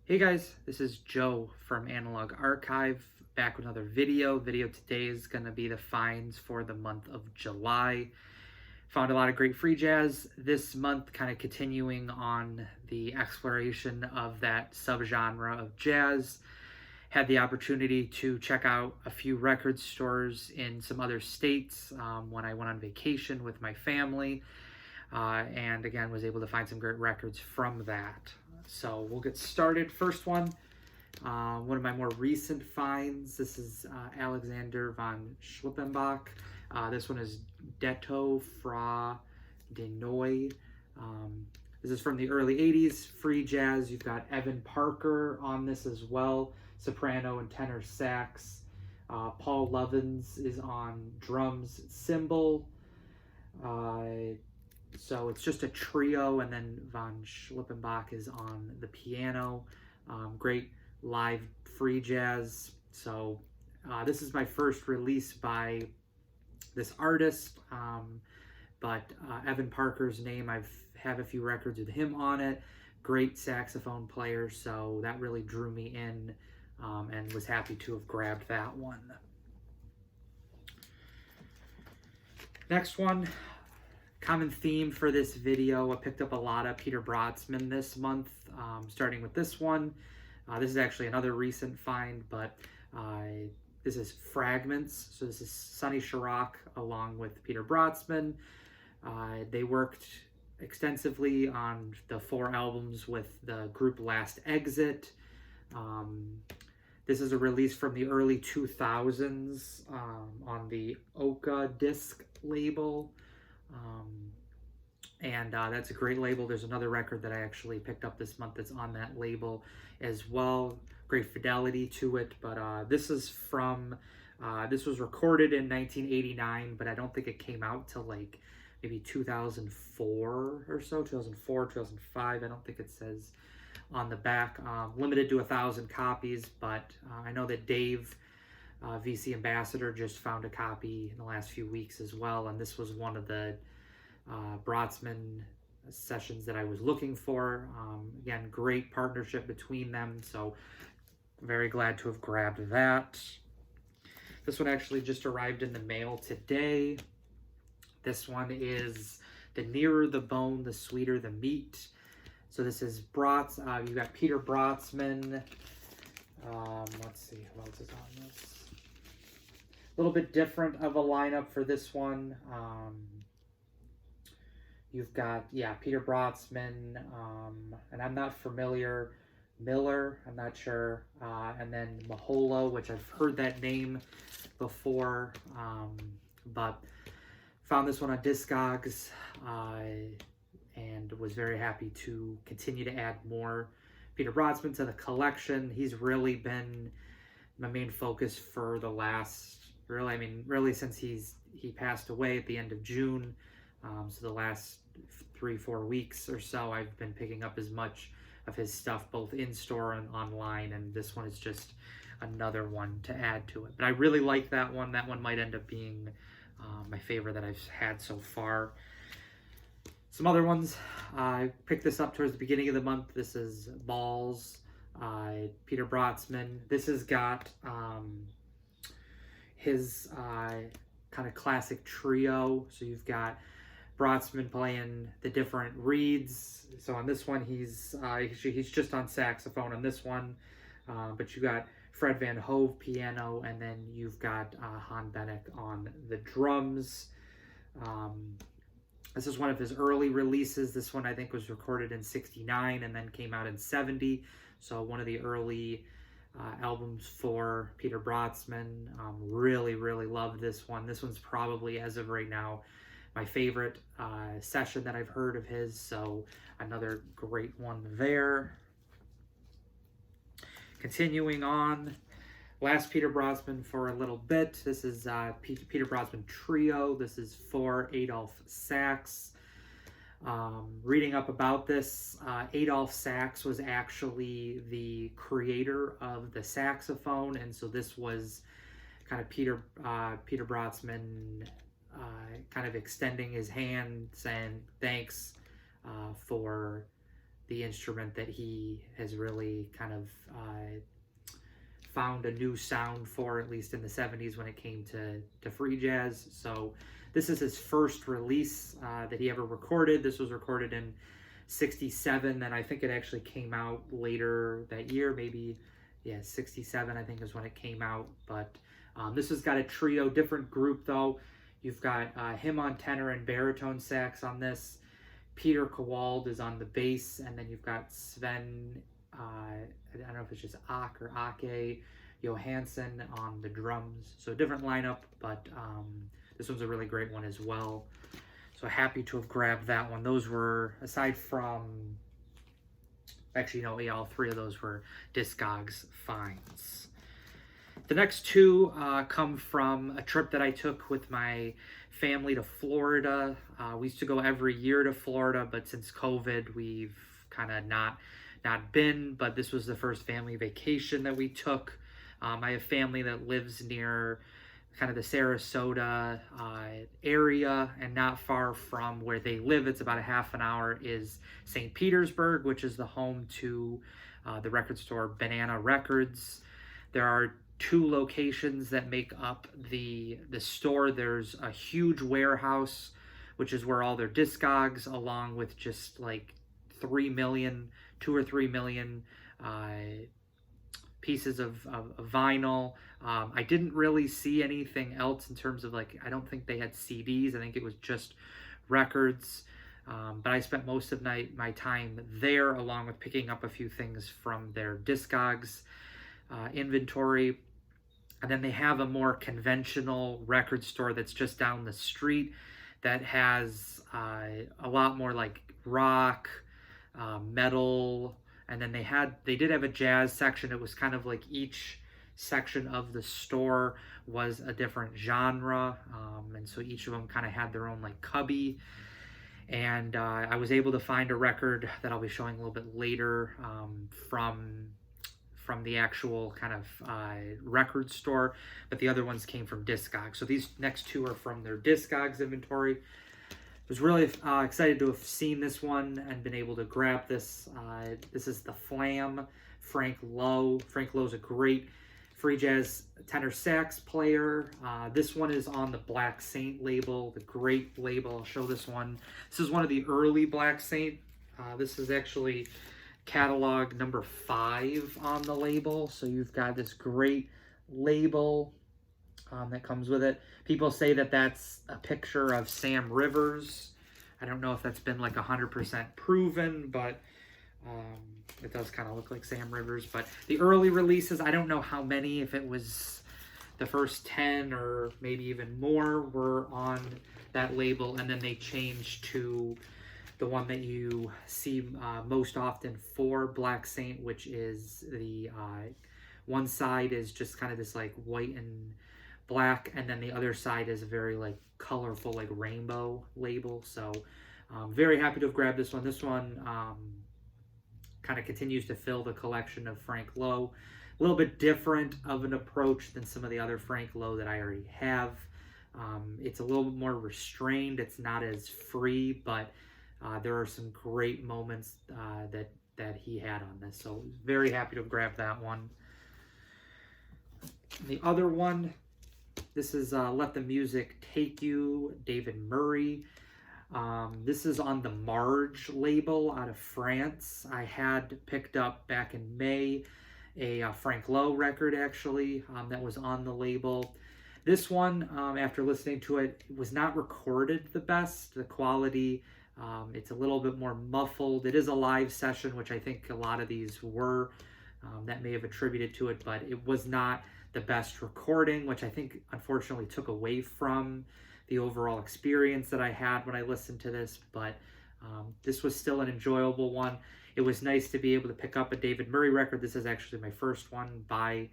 Hey guys, this is Joe from Analog Archive, back with another video. Video today is going to be the finds for the month of July. Found a lot of great free jazz this month, kind of continuing on the exploration of that subgenre of jazz. Had the opportunity to check out a few record stores in some other states when I went on vacation with my family, and again was able to find some great records from that. So we'll get started. First one of my more recent finds. This is Alexander von Schlippenbach. This one is Detto fra de Noi. This is from the early 80s, free jazz. You've got Evan Parker on this as well, soprano and tenor sax. Paul Lovins is on drums, cymbal. So it's just a trio, and then von Schlippenbach is on the piano. Great live free jazz. So this is my first release by this artist, but Evan Parker's name, I've have a few records with him on it. Great saxophone player, so that really drew me in, and was happy to have grabbed that one. Next one. Common theme for this video, I picked up a lot of Peter Brötzmann this month, starting with this one. This is actually another recent find, but this is Fragments. So this is Sonny Sharrock along with Peter Brötzmann. They worked extensively on the 4 albums with the group Last Exit. This is a release from the early 2000s on the Oka disc label. And that's a great label. There's another record that I actually picked up this month that's on that label as well. Great fidelity to it, but this is from, this was recorded in 1989, but I don't think it came out till like maybe 2004 or so, 2004, 2005. I don't think it says on the back. Limited to 1,000 copies, but I know that Dave, VC Ambassador, just found a copy in the last few weeks as well, and this was one of the Brötzmann sessions that I was looking for. Again, great partnership between them, so very glad to have grabbed that. This one actually just arrived in the mail today. This one is The Nearer the Bone, the Sweeter the Meat. So this is you've got Peter Brötzmann. Let's see, who else is on this? A little bit different of a lineup for this one. You've got, Peter Brötzmann, and I'm not familiar, Miller, I'm not sure, and then Maholo, which I've heard that name before, but found this one on Discogs, and was very happy to continue to add more Peter Brötzmann to the collection. He's really been my main focus for the last, really since he passed away at the end of June. So the last 3-4 weeks or so, I've been picking up as much of his stuff, both in store and online, and this one is just another one to add to it. But I really like that one. That one might end up being my favorite that I've had so far. Some other ones, I picked this up towards the beginning of the month. This is Balls, Peter Brötzmann. This has got his kind of classic trio. So you've got Brötzmann playing the different reeds. So on this one, he's just on saxophone on this one, but you got Fred Van Hove piano, and then you've got Han Benek on the drums. This is one of his early releases. This one I think was recorded in '69 and then came out in '70. So one of the early albums for Peter Brötzmann. Really, really love this one. This one's probably, as of right now, my favorite session that I've heard of his. So another great one there. Continuing on, last Peter Brötzmann for a little bit. This is Peter Brötzmann Trio. This is for Adolph Sax. Reading up about this, Adolph Sax was actually the creator of the saxophone, and so this was kind of Peter Brötzmann kind of extending his hand, saying thanks for the instrument that he has really kind of found a new sound for, at least in the 70s when it came to free jazz. So this is his first release that he ever recorded. This was recorded in 67, and I think it actually came out later that year, maybe, yeah, 67 I think is when it came out. But this has got a trio, different group though. You've got him on tenor and baritone sax on this. Peter Kowald is on the bass, and then you've got Sven, I don't know if it's just Ak or Ake Johansson on the drums. So a different lineup, but this one's a really great one as well. So happy to have grabbed that one. Those were, aside from, actually, no, yeah, all three of those were Discogs finds. The next two come from a trip that I took with my family to Florida. We used to go every year to Florida, but since COVID, we've kind of not been, but this was the first family vacation that we took. I have family that lives near kind of the Sarasota area, and not far from where they live, it's about a half an hour, is St. Petersburg, which is the home to the record store Banana Records. There are two locations that make up the store. There's a huge warehouse, which is where all their Discogs, along with just like 2 or 3 million pieces of vinyl. I didn't really see anything else in terms of, like, I don't think they had CDs. I think it was just records. But I spent most of my time there, along with picking up a few things from their Discogs inventory. And then they have a more conventional record store that's just down the street that has a lot more like rock, metal, and then they did have a jazz section. It was kind of like each section of the store was a different genre, and so each of them kind of had their own like cubby. And I was able to find a record that I'll be showing a little bit later from the actual kind of record store, but the other ones came from Discogs. So these next two are from their Discogs inventory. I was really excited to have seen this one and been able to grab this. This is the Flam, Frank Lowe. Frank Lowe's a great free jazz tenor sax player. This one is on the Black Saint label, the great label. I'll show this one. This is one of the early Black Saint. This is actually catalog number 5 on the label. So you've got this great label that comes with it. People say that that's a picture of Sam Rivers. I don't know if that's been like 100% proven, but it does kind of look like Sam Rivers. But the early releases, I don't know how many, if it was the first 10 or maybe even more, were on that label, and then they changed to the one that you see most often for Black Saint, which is the one side is just kind of this like white and black, and then the other side is a very like colorful like rainbow label. So very happy to have grabbed this one. This one kind of continues to fill the collection of Frank Lowe. A little bit different of an approach than some of the other Frank Lowe that I already have. It's a little bit more restrained. It's not as free, but there are some great moments that he had on this. So very happy to grab that one. The other one, this is Let the Music Take You, David Murray. This is on the Marge label out of France. I had picked up back in May a Frank Lowe record, actually, that was on the label. This one, after listening to it, was not recorded the best. The quality, it's a little bit more muffled. It is a live session, which I think a lot of these were. That may have attributed to it, but it was not the best recording, which I think unfortunately took away from the overall experience that I had when I listened to this. But this was still an enjoyable one. It was nice to be able to pick up a David Murray record. This is actually my first one by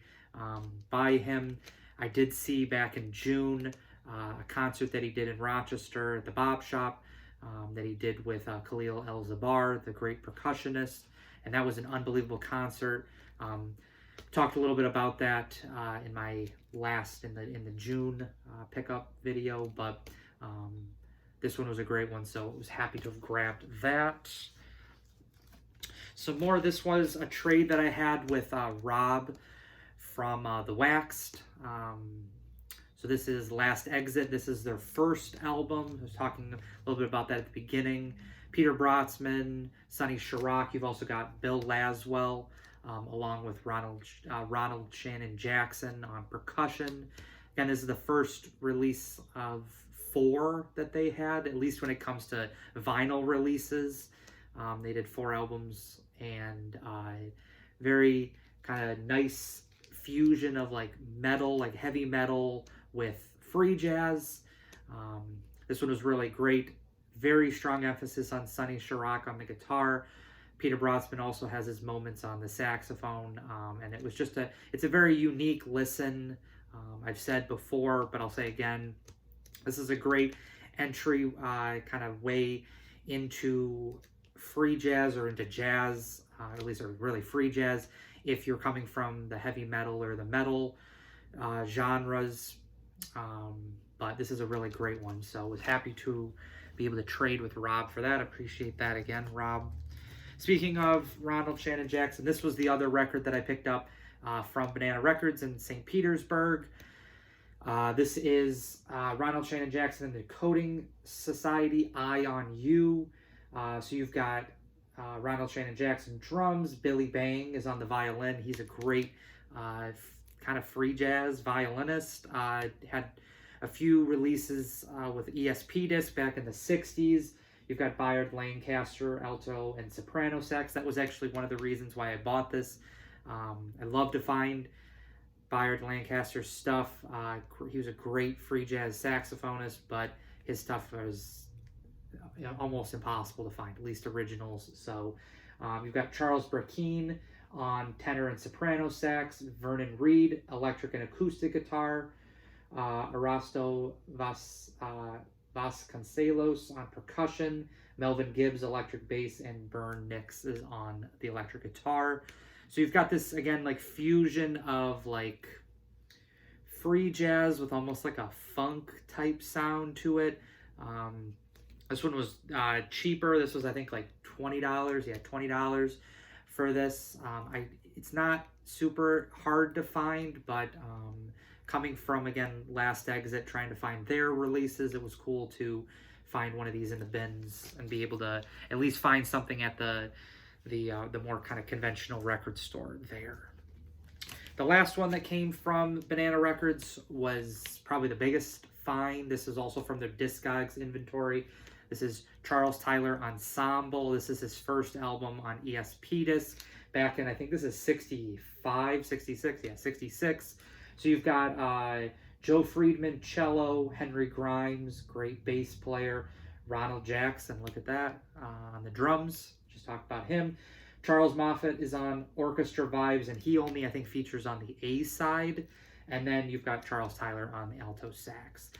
him. I did see back in June a concert that he did in Rochester at the Bob Shop that he did with Khalil El-Zabar, the great percussionist, and that was an unbelievable concert. Talked a little bit about that in my last in the June pickup video, but this one was a great one, so I was happy to have grabbed that. Some more. This was a trade that I had with Rob from The Waxed. So this is Last Exit. This is their first album. I was talking a little bit about that at the beginning. Peter Brötzmann, Sonny Sharrock. You've also got Bill Laswell, along with Ronald Shannon Jackson on percussion. Again, this is the first release of 4 that they had, at least when it comes to vinyl releases. They did 4 albums, and very kind of nice fusion of like metal, like heavy metal with free jazz. This one was really great. Very strong emphasis on Sonny Sharrock on the guitar. Peter Brötzmann also has his moments on the saxophone, and it was just it's a very unique listen. I've said before, but I'll say again, this is a great entry kind of way into free jazz or into jazz, at least or really free jazz, if you're coming from the heavy metal or the metal genres. But this is a really great one, so I was happy to be able to trade with Rob for that. Appreciate that again, Rob. Speaking of Ronald Shannon Jackson, this was the other record that I picked up from Banana Records in St. Petersburg. This is Ronald Shannon Jackson and the Coding Society, Eye on You. So you've got Ronald Shannon Jackson drums. Billy Bang is on the violin. He's a great kind of free jazz violinist. Had a few releases with ESP disc back in the 60s. You've got Bayard Lancaster, alto and soprano sax. That was actually one of the reasons why I bought this. I love to find Bayard Lancaster's stuff. He was a great free jazz saxophonist, but his stuff was almost impossible to find, at least originals. So you've got Charles Brackeen on tenor and soprano sax, Vernon Reed, electric and acoustic guitar, Erasto Vasconcelos on percussion, Melvin Gibbs electric bass, and Bern Nix is on the electric guitar. So you've got this, again, like fusion of like free jazz with almost like a funk type sound to it. This one was cheaper. This was, I think, like $20. Yeah, $20 for this. It's not super hard to find, but coming from, again, Last Exit, trying to find their releases, it was cool to find one of these in the bins and be able to at least find something at the more kind of conventional record store there. The last one that came from Banana Records was probably the biggest find. This is also from their Discogs inventory. This is Charles Tyler Ensemble. This is his first album on ESP disc back in, I think this is 65, 66, yeah, 66. So you've got Joe Friedman, cello, Henry Grimes, great bass player, Ronald Jackson, look at that, on the drums, just talked about him. Charles Moffett is on Orchestra Vibes, and he only, I think, features on the A side. And then you've got Charles Tyler on the alto sax.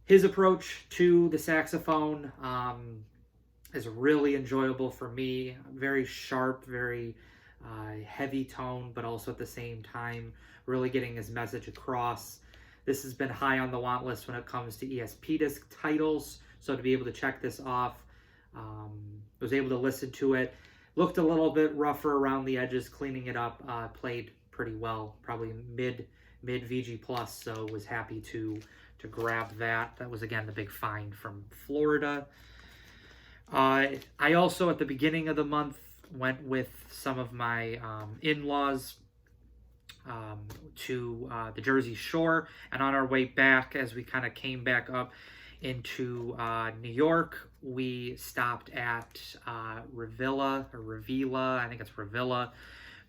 His approach to the saxophone is really enjoyable for me. Very sharp, very heavy tone, but also at the same time really getting his message across. This has been high on the want list when it comes to ESP disc titles, so to be able to check this off, was able to listen to it. Looked a little bit rougher around the edges, cleaning it up, played pretty well, probably mid VG plus, so was happy to grab that. That was, again, the big find from Florida. I also, at the beginning of the month, went with some of my in-laws to the Jersey Shore, and on our way back, as we kind of came back up into New York, we stopped at Revilla, I think it's Revilla,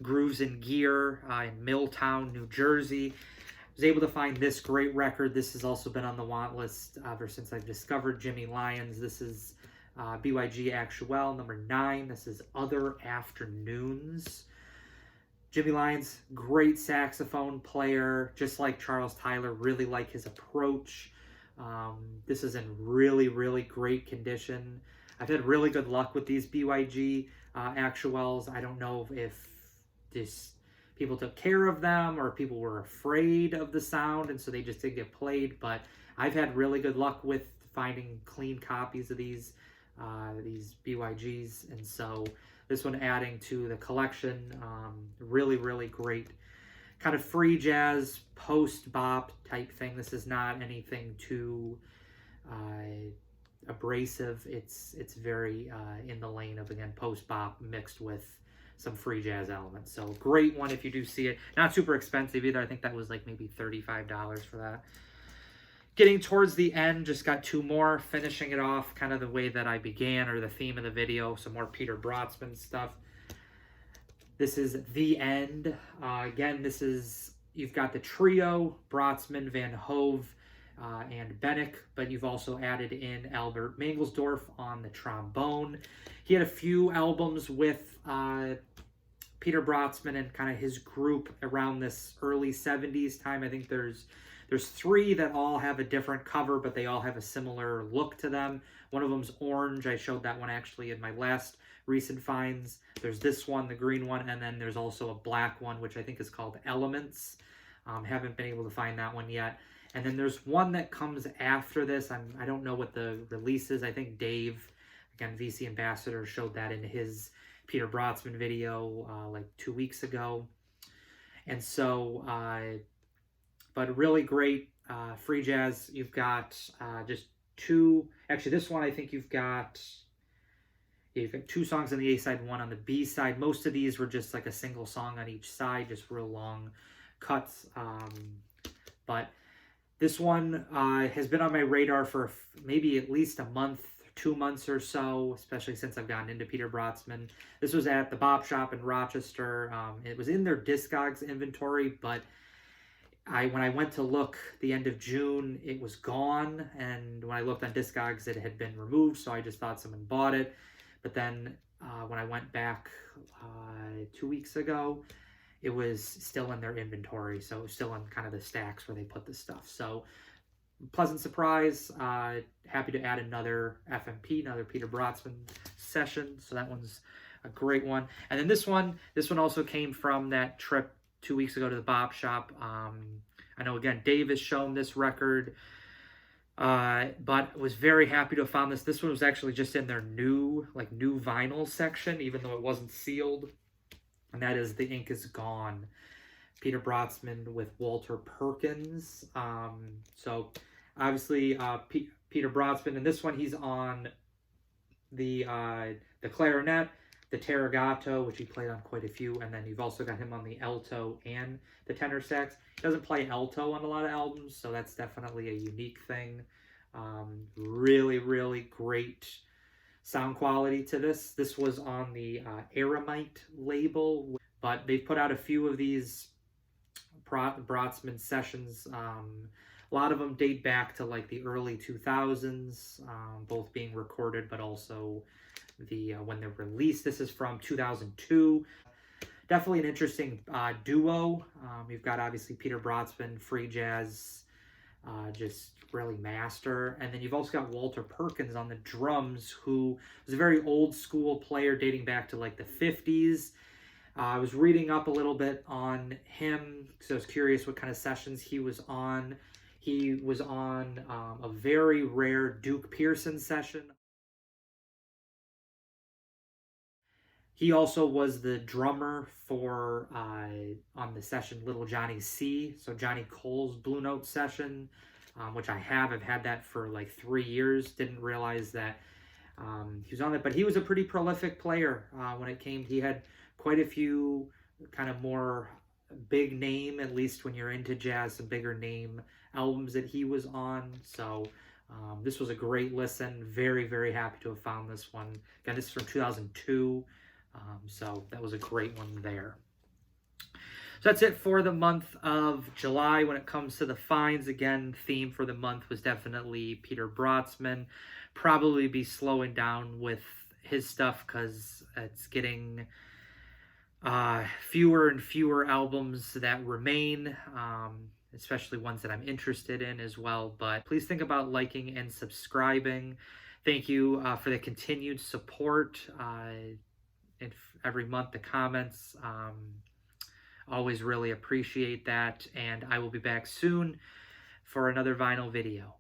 Grooves and Gear in Milltown, New Jersey. I was able to find this great record. This has also been on the want list ever since I've discovered Jimmy Lyons. This is BYG Actuel, number 9. This is Other Afternoons. Jimmy Lyons, great saxophone player, just like Charles Tyler, really like his approach. This is in really, really great condition. I've had really good luck with these BYG Actuels. I don't know if people took care of them or people were afraid of the sound and so they just didn't get played, but I've had really good luck with finding clean copies of these BYGs, and so this one adding to the collection. Really, really great kind of free jazz post-bop type thing. This is not anything too abrasive. It's very in the lane of, again, post-bop mixed with some free jazz elements. So great one if you do see it. Not super expensive either. I think that was like maybe $35 for that. Getting towards the end, just got two more, finishing it off kind of the way that I began, or the theme of the video, some more Peter Brötzmann stuff. This is The End. Again, this is, you've got the trio, Brötzmann, Van Hove, and Bennick, but you've also added in Albert Mangelsdorf on the trombone. He had a few albums with Peter Brötzmann and kind of his group around this early 70s time. I think there's three that all have a different cover, but they all have a similar look to them. One of them's orange. I showed that one actually in my last recent finds. There's this one, the green one, and then there's also a black one, which I think is called Elements. Haven't been able to find that one yet. And then there's one that comes after this. I don't know what the release is. I think Dave, again, VC Ambassador, showed that in his Peter Brötzmann video like 2 weeks ago. And so, but really great free jazz. You've got just two. Actually, this one I think you've got two songs on the A side, one on the B side. Most of these were just like a single song on each side, just real long cuts. But this one has been on my radar for maybe at least a month, 2 months or so, especially since I've gotten into Peter Brötzmann. This was at the Bop Shop in Rochester. It was in their Discogs inventory, but when I went to look the end of June, it was gone. And when I looked on Discogs, it had been removed, so I just thought someone bought it. But then when I went back 2 weeks ago, it was still in their inventory. So it was still in kind of the stacks where they put the stuff. So pleasant surprise. Happy to add another FMP, another Peter Brötzmann session. So that one's a great one. And then this one also came from that trip 2 weeks ago to the Bop Shop. I know, again, Dave has shown this record, but was very happy to have found this. This one was actually just in their new vinyl section, even though it wasn't sealed. And that is The Ink Is Gone, Peter Brötzmann with Walter Perkins. So obviously Peter Brötzmann, and this one he's on the clarinet, the Taragato, which he played on quite a few, and then you've also got him on the alto and the tenor sax. He doesn't play alto on a lot of albums, so that's definitely a unique thing. Really, really great sound quality to this. This was on the Aramite label, but they've put out a few of these Brötzmann sessions. A lot of them date back to like the early 2000s, both being recorded, but also when they're released. This is from 2002. Definitely an interesting duo. You've got obviously Peter Brötzmann, free jazz, just really master. And then you've also got Walter Perkins on the drums, who was a very old school player dating back to like the 50s. I was reading up a little bit on him because I was curious what kind of sessions he was on. He was on a very rare Duke Pearson session. He also was the drummer for, on the session Little Johnny C, so Johnny Cole's Blue Note session, which I've had that for like 3 years. Didn't realize that he was on it, but he was a pretty prolific player when it came. He had quite a few kind of more big name, at least when you're into jazz, some bigger name albums that he was on. So this was a great listen. Very, very happy to have found this one. Again, this is from 2002. So that was a great one there. So that's it for the month of July. When it comes to the finds, again, theme for the month was definitely Peter Brötzmann. Probably be slowing down with his stuff because it's getting fewer and fewer albums that remain, especially ones that I'm interested in as well. But please think about liking and subscribing. Thank you for the continued support. Every month, the comments, always really appreciate that, and I will be back soon for another vinyl video.